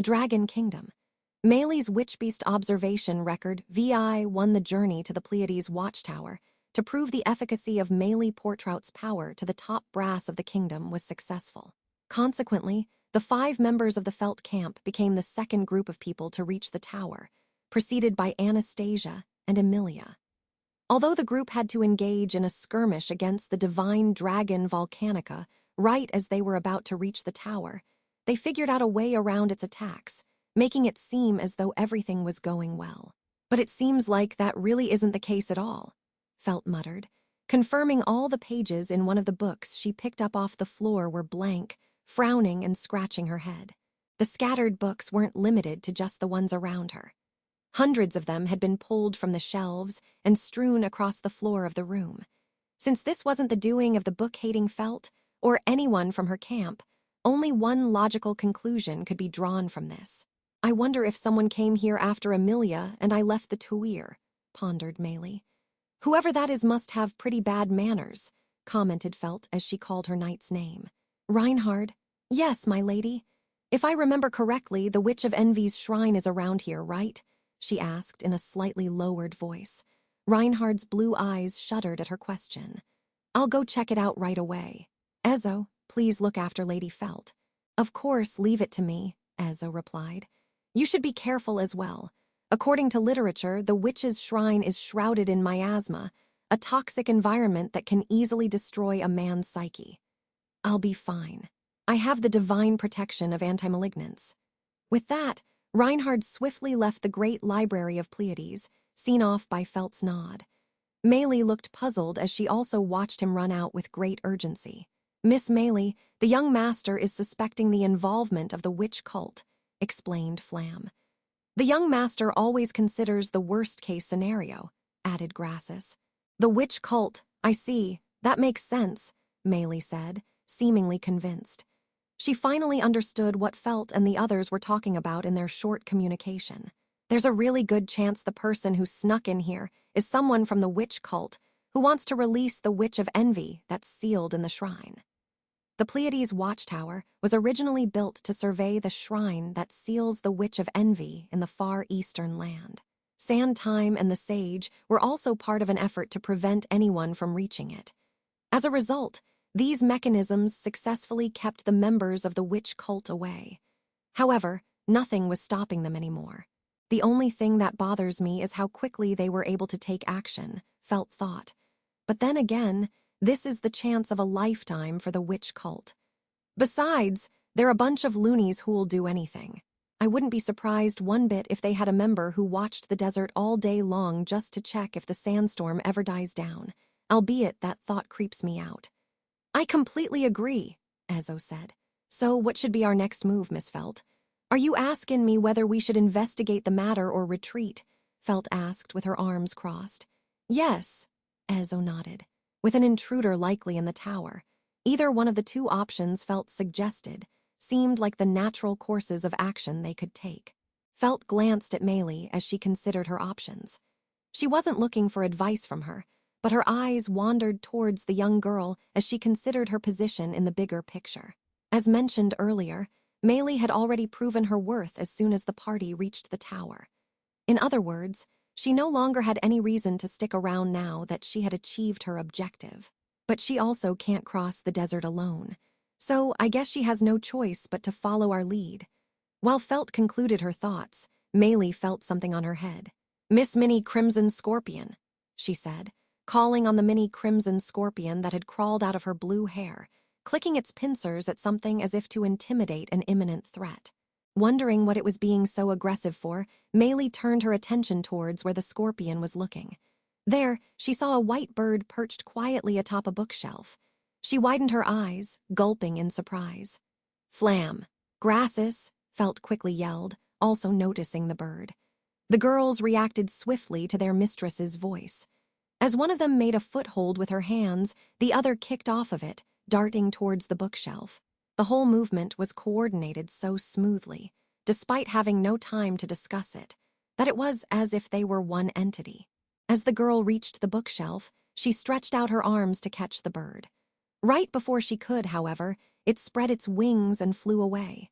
the Dragon Kingdom. Meili's Witchbeast observation record VI won the journey to the Pleiades watchtower to prove the efficacy of Meili Portrout's power to the top brass of the kingdom was successful. Consequently, the 5 members of the Felt camp became the second group of people to reach the tower, preceded by Anastasia and Emilia. Although the group had to engage in a skirmish against the divine dragon Volcanica right as they were about to reach the tower, they figured out a way around its attacks, making it seem as though everything was going well. But it seems like that really isn't the case at all, Felt muttered, confirming all the pages in one of the books she picked up off the floor were blank, frowning and scratching her head. The scattered books weren't limited to just the ones around her. Hundreds of them had been pulled from the shelves and strewn across the floor of the room. Since this wasn't the doing of the book-hating Felt or anyone from her camp, only one logical conclusion could be drawn from this. I wonder if someone came here after Emilia and I left the Tuir, pondered Meili. Whoever that is must have pretty bad manners, commented Felt as she called her knight's name. Reinhard? Yes, my lady. If I remember correctly, the Witch of Envy's shrine is around here, right? She asked in a slightly lowered voice. Reinhard's blue eyes shuddered at her question. I'll go check it out right away. Ezo, please look after Lady Felt. Of course, leave it to me, Ezo replied. You should be careful as well. According to literature, the witch's shrine is shrouded in miasma, a toxic environment that can easily destroy a man's psyche. I'll be fine. I have the divine protection of anti-malignants. With that, Reinhard swiftly left the great library of Pleiades, seen off by Felt's nod. Meili looked puzzled as she also watched him run out with great urgency. Miss Meili, the young master is suspecting the involvement of the witch cult, explained Flam. The young master always considers the worst-case scenario, added Grassus. The witch cult, I see, that makes sense, Meili said, seemingly convinced. She finally understood what Felt and the others were talking about in their short communication. There's a really good chance the person who snuck in here is someone from the witch cult who wants to release the Witch of Envy that's sealed in the shrine. The Pleiades watchtower was originally built to survey the shrine that seals the Witch of Envy in the far eastern land. Sandtime and the Sage were also part of an effort to prevent anyone from reaching it. As a result, these mechanisms successfully kept the members of the witch cult away. However, nothing was stopping them anymore. The only thing that bothers me is how quickly they were able to take action, Felt thought. But then again, this is the chance of a lifetime for the witch cult. Besides, they're a bunch of loonies who'll do anything. I wouldn't be surprised one bit if they had a member who watched the desert all day long just to check if the sandstorm ever dies down, albeit that thought creeps me out. I completely agree, Ezo said. So what should be our next move, Miss Felt? Are you asking me whether we should investigate the matter or retreat? Felt asked with her arms crossed. Yes, Ezo nodded. With an intruder likely in the tower, either one of the two options Felt suggested seemed like the natural courses of action they could take. Felt glanced at Meili as she considered her options. She wasn't looking for advice from her, but her eyes wandered towards the young girl as she considered her position in the bigger picture. As mentioned earlier, Meili had already proven her worth as soon as the party reached the tower. In other words, she no longer had any reason to stick around now that she had achieved her objective. But she also can't cross the desert alone, so I guess she has no choice but to follow our lead. While Felt concluded her thoughts, Meili felt something on her head. Miss Minnie Crimson Scorpion, she said, calling on the mini crimson scorpion that had crawled out of her blue hair, clicking its pincers at something as if to intimidate an imminent threat. Wondering what it was being so aggressive for, Meili turned her attention towards where the scorpion was looking. There, she saw a white bird perched quietly atop a bookshelf. She widened her eyes, gulping in surprise. Flam! Grassus! Felt quickly yelled, also noticing the bird. The girls reacted swiftly to their mistress's voice. As one of them made a foothold with her hands, the other kicked off of it, darting towards the bookshelf. The whole movement was coordinated so smoothly, despite having no time to discuss it, that it was as if they were one entity. As the girl reached the bookshelf, she stretched out her arms to catch the bird. Right before she could, however, it spread its wings and flew away.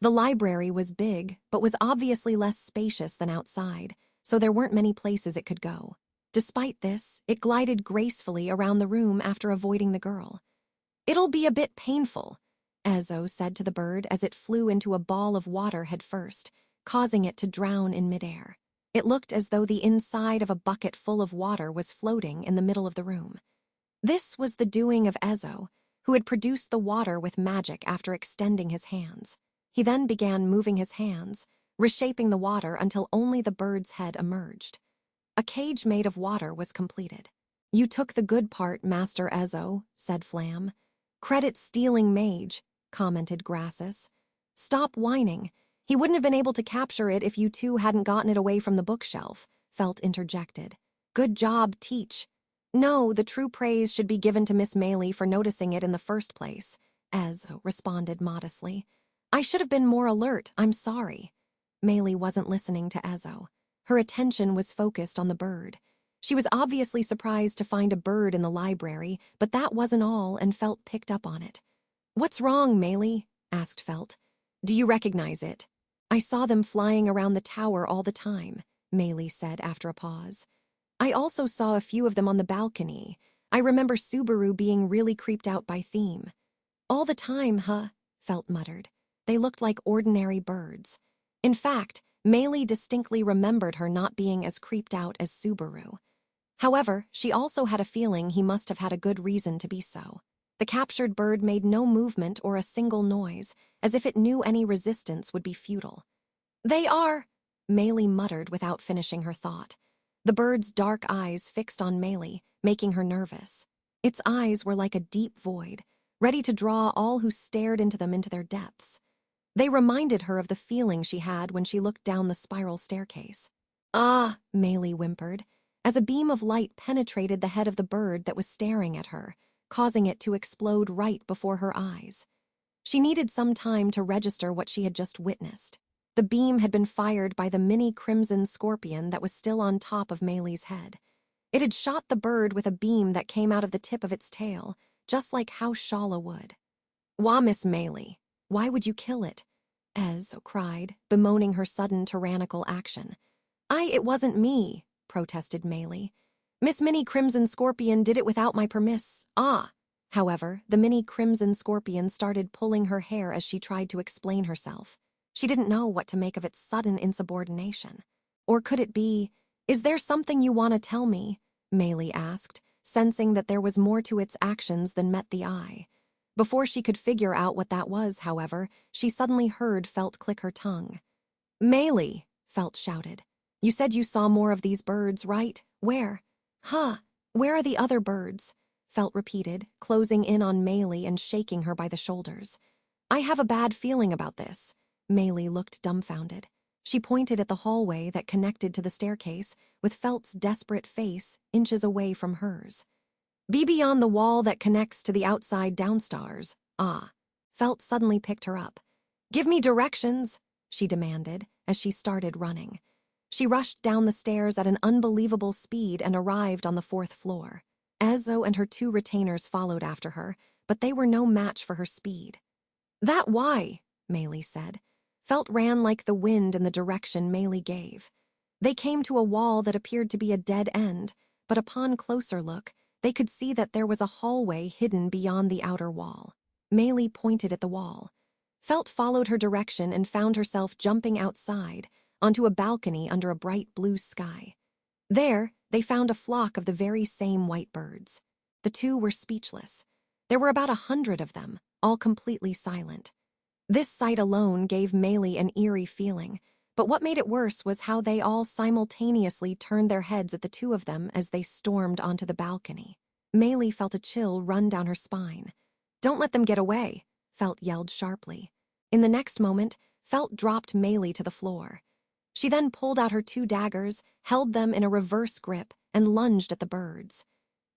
The library was big, but was obviously less spacious than outside, so there weren't many places it could go. Despite this, it glided gracefully around the room after avoiding the girl. "It'll be a bit painful," Ezo said to the bird as it flew into a ball of water head first, causing it to drown in midair. It looked as though the inside of a bucket full of water was floating in the middle of the room. This was the doing of Ezo, who had produced the water with magic after extending his hands. He then began moving his hands, reshaping the water until only the bird's head emerged. A cage made of water was completed. "You took the good part, Master Ezo," said Flam. "Credit stealing mage," commented Grassus. "Stop whining. He wouldn't have been able to capture it if you two hadn't gotten it away from the bookshelf," Felt interjected. "Good job, Teach." "No, the true praise should be given to Miss Meili for noticing it in the first place," Ezo responded modestly. "I should have been more alert, I'm sorry." Meili wasn't listening to Ezo. Her attention was focused on the bird. She was obviously surprised to find a bird in the library, but that wasn't all, and Felt picked up on it. "What's wrong, Meili?" asked Felt. "Do you recognize it?" "I saw them flying around the tower all the time," Meili said after a pause. "I also saw a few of them on the balcony. I remember Subaru being really creeped out by Theme." "All the time, huh?" Felt muttered. They looked like ordinary birds. In fact, Meili distinctly remembered her not being as creeped out as Subaru. However, she also had a feeling he must have had a good reason to be so. The captured bird made no movement or a single noise, as if it knew any resistance would be futile. "They are," Meili muttered without finishing her thought. The bird's dark eyes fixed on Meili, making her nervous. Its eyes were like a deep void, ready to draw all who stared into them into their depths. They reminded her of the feeling she had when she looked down the spiral staircase. "Ah," Meili whimpered, as a beam of light penetrated the head of the bird that was staring at her, causing it to explode right before her eyes. She needed some time to register what she had just witnessed. The beam had been fired by the mini crimson scorpion that was still on top of Meili's head. It had shot the bird with a beam that came out of the tip of its tail, just like House Shala would. "Wah, Miss Meili, why would you kill it?" Ez cried, bemoaning her sudden tyrannical action. It wasn't me," protested Meili. "Miss Minnie Crimson Scorpion did it without my permiss." However, the mini crimson scorpion started pulling her hair as she tried to explain herself. She didn't know what to make of its sudden insubordination. Or could it be, "Is there something you want to tell me?" Meili asked, sensing that there was more to its actions than met the eye. Before she could figure out what that was, however, she suddenly heard Felt click her tongue. "Meili," Felt shouted. "You said you saw more of these birds, right? Where?" "Huh, where are the other birds?" Felt repeated, closing in on Meili and shaking her by the shoulders. "I have a bad feeling about this." Meili looked dumbfounded. She pointed at the hallway that connected to the staircase, with Felt's desperate face inches away from hers. "Be beyond the wall that connects to the outside downstairs." Felt suddenly picked her up. "Give me directions," she demanded, as she started running. She rushed down the stairs at an unbelievable speed and arrived on the 4th floor. Ezo and her 2 retainers followed after her, but they were no match for her speed. "That why," Meili said. Felt ran like the wind in the direction Meili gave. They came to a wall that appeared to be a dead end, but upon closer look, they could see that there was a hallway hidden beyond the outer wall. Meili pointed at the wall. Felt followed her direction and found herself jumping outside, onto a balcony under a bright blue sky. There, they found a flock of the very same white birds. The two were speechless. There were about 100 of them, all completely silent. This sight alone gave Meili an eerie feeling, but what made it worse was how they all simultaneously turned their heads at the 2 of them as they stormed onto the balcony. Meili felt a chill run down her spine. "Don't let them get away," Felt yelled sharply. In the next moment, Felt dropped Meili to the floor. She then pulled out her 2 daggers, held them in a reverse grip, and lunged at the birds.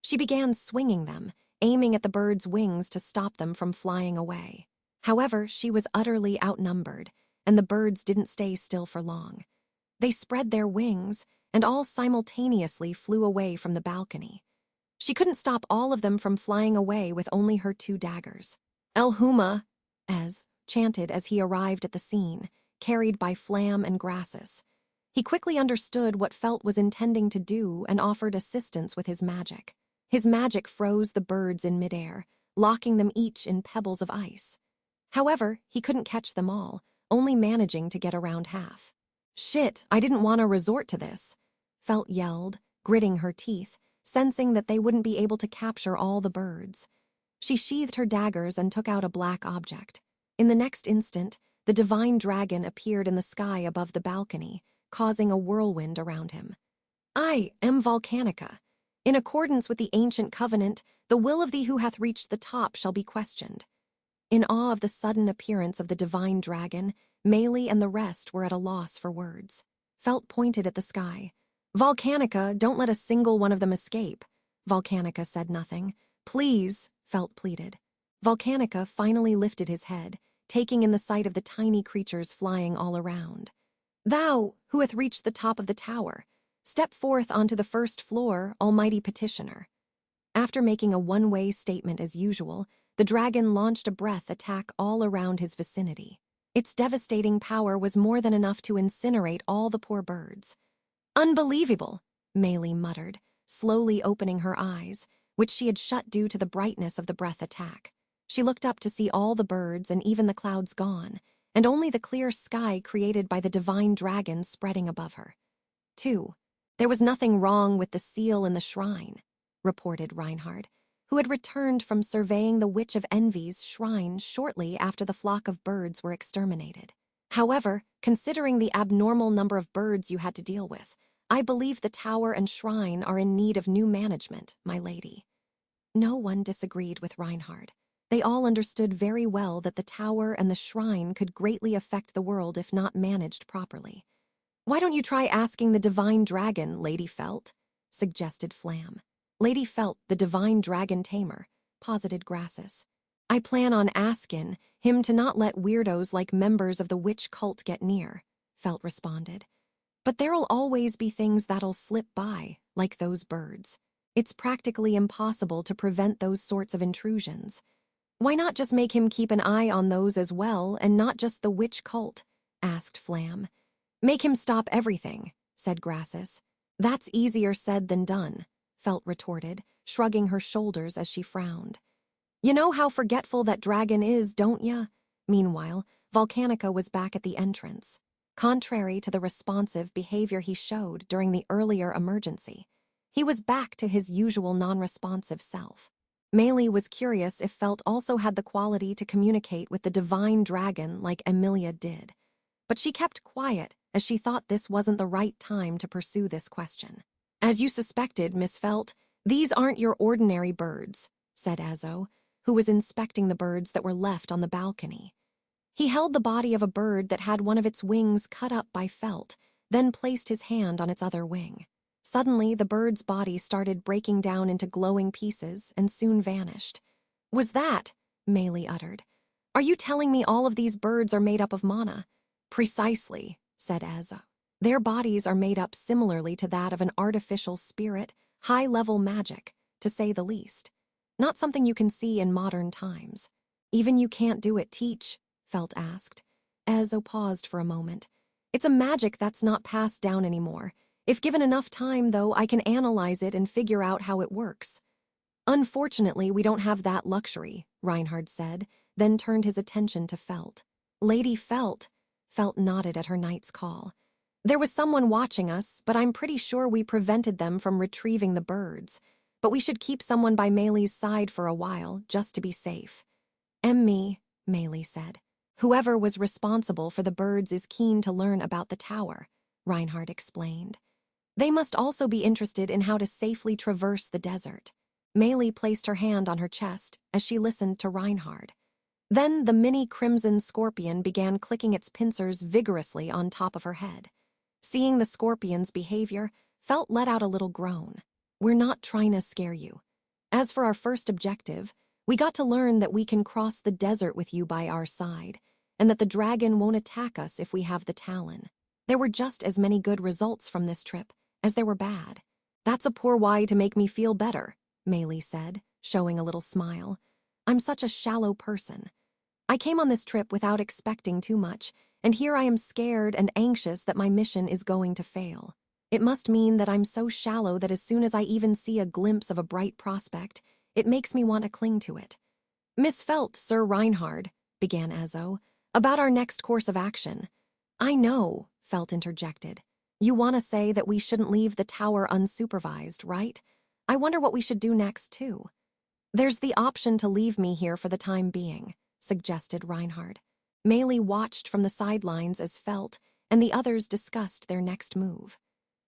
She began swinging them, aiming at the birds' wings to stop them from flying away. However, she was utterly outnumbered, and the birds didn't stay still for long. They spread their wings, and all simultaneously flew away from the balcony. She couldn't stop all of them from flying away with only her 2 daggers. "El Huma," Ez chanted as he arrived at the scene, carried by Flam and Grassus. He quickly understood what Felt was intending to do and offered assistance with his magic. His magic froze the birds in midair, locking them each in pebbles of ice. However, he couldn't catch them all, only managing to get around half. "Shit, I didn't want to resort to this," Felt yelled, gritting her teeth, sensing that they wouldn't be able to capture all the birds. She sheathed her daggers and took out a black object. In the next instant, the divine dragon appeared in the sky above the balcony, causing a whirlwind around him. "I am Volcanica. In accordance with the ancient covenant, the will of thee who hath reached the top shall be questioned." In awe of the sudden appearance of the divine dragon, Meili and the rest were at a loss for words. Felt pointed at the sky. "Volcanica, don't let a single one of them escape." Volcanica said nothing. "Please," Felt pleaded. Volcanica finally lifted his head, taking in the sight of the tiny creatures flying all around. "Thou, who hath reached the top of the tower, step forth onto the first floor, almighty petitioner." After making a one-way statement as usual, the dragon launched a breath attack all around his vicinity. Its devastating power was more than enough to incinerate all the poor birds. "Unbelievable," Meili muttered, slowly opening her eyes, which she had shut due to the brightness of the breath attack. She looked up to see all the birds and even the clouds gone, and only the clear sky created by the divine dragon spreading above her. 2. There was nothing wrong with the seal in the shrine, reported Reinhard, who had returned from surveying the Witch of Envy's shrine shortly after the flock of birds were exterminated. "However, considering the abnormal number of birds you had to deal with, I believe the tower and shrine are in need of new management, my lady." No one disagreed with Reinhard. They all understood very well that the tower and the shrine could greatly affect the world if not managed properly. "Why don't you try asking the divine dragon, Lady Felt?" suggested Flam. "Lady Felt, the divine dragon tamer," posited Grassus. "I plan on asking him to not let weirdos like members of the witch cult get near," Felt responded. "But there'll always be things that'll slip by, like those birds. It's practically impossible to prevent those sorts of intrusions. Why not just make him keep an eye on those as well and not just the witch cult?" asked Flam. "Make him stop everything," said Grassus. "That's easier said than done," Felt retorted, shrugging her shoulders as she frowned. "You know how forgetful that dragon is, don't ya?" Meanwhile, Volcanica was back at the entrance. Contrary to the responsive behavior he showed during the earlier emergency, he was back to his usual non-responsive self. Meili was curious if Felt also had the quality to communicate with the divine dragon like Emilia did. But she kept quiet as she thought this wasn't the right time to pursue this question. "As you suspected, Miss Felt, these aren't your ordinary birds," said Azo, who was inspecting the birds that were left on the balcony. He held the body of a bird that had one of its wings cut up by Felt, then placed his hand on its other wing. Suddenly, the bird's body started breaking down into glowing pieces and soon vanished. "Was that?" Meili uttered. "Are you telling me all of these birds are made up of mana?" "Precisely," said Azo. "Their bodies are made up similarly to that of an artificial spirit, high-level magic, to say the least. Not something you can see in modern times." "Even you can't do it, teach?" Felt asked. Azo paused for a moment. "It's a magic that's not passed down anymore. If given enough time, though, I can analyze it and figure out how it works." "Unfortunately, we don't have that luxury," Reinhard said, then turned his attention to Felt. "Lady Felt," Felt nodded at her knight's call. "There was someone watching us, but I'm pretty sure we prevented them from retrieving the birds. But we should keep someone by Meili's side for a while, just to be safe." "Me," Meili said. "Whoever was responsible for the birds is keen to learn about the tower," Reinhard explained. "They must also be interested in how to safely traverse the desert." Meili placed her hand on her chest as she listened to Reinhard. Then the mini crimson scorpion began clicking its pincers vigorously on top of her head. Seeing the scorpion's behavior, Felt let out a little groan. "We're not trying to scare you. As for our first objective, we got to learn that we can cross the desert with you by our side, and that the dragon won't attack us if we have the Talon. There were just as many good results from this trip as there were bad." "That's a poor way to make me feel better," Meili said, showing a little smile. "I'm such a shallow person. I came on this trip without expecting too much, and here I am scared and anxious that my mission is going to fail. It must mean that I'm so shallow that as soon as I even see a glimpse of a bright prospect, it makes me want to cling to it. Miss Felt, Sir Reinhard, began Azo, about our next course of action. I know, Felt interjected. You want to say that we shouldn't leave the tower unsupervised, right? I wonder what we should do next, too. There's the option to leave me here for the time being, suggested Reinhard. Meili watched from the sidelines as Felt and the others discussed their next move.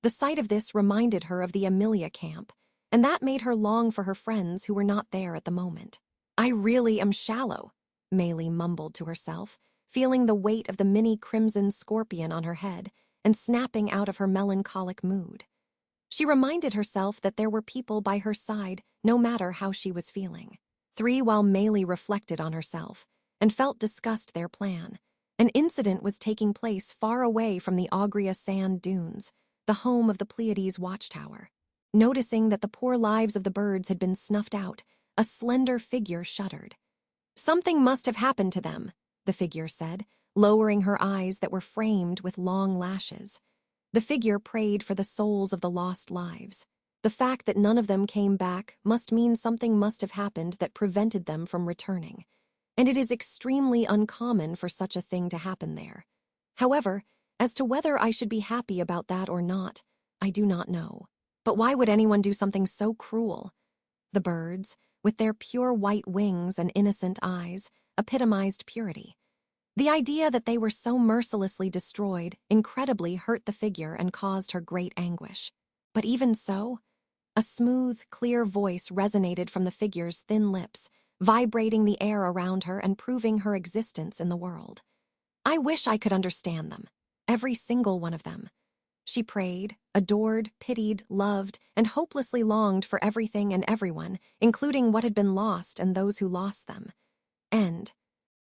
The sight of this reminded her of the Amelia camp, and that made her long for her friends who were not there at the moment. I really am shallow, Meili mumbled to herself, feeling the weight of the mini crimson scorpion on her head and snapping out of her melancholic mood. She reminded herself that there were people by her side no matter how she was feeling. While Meili reflected on herself and Felt discussed their plan, an incident was taking place far away from the Augria sand dunes, the home of the Pleiades watchtower. Noticing that the poor lives of the birds had been snuffed out, a slender figure shuddered. Something must have happened to them, the figure said, lowering her eyes that were framed with long lashes. The figure prayed for the souls of the lost lives. The fact that none of them came back must mean something must have happened that prevented them from returning, and it is extremely uncommon for such a thing to happen there. However, as to whether I should be happy about that or not, I do not know. But why would anyone do something so cruel? The birds, with their pure white wings and innocent eyes, epitomized purity. The idea that they were so mercilessly destroyed incredibly hurt the figure and caused her great anguish. But even so, a smooth, clear voice resonated from the figure's thin lips, vibrating the air around her and proving her existence in the world. I wish I could understand them, every single one of them. She prayed, adored, pitied, loved, and hopelessly longed for everything and everyone, including what had been lost and those who lost them. And,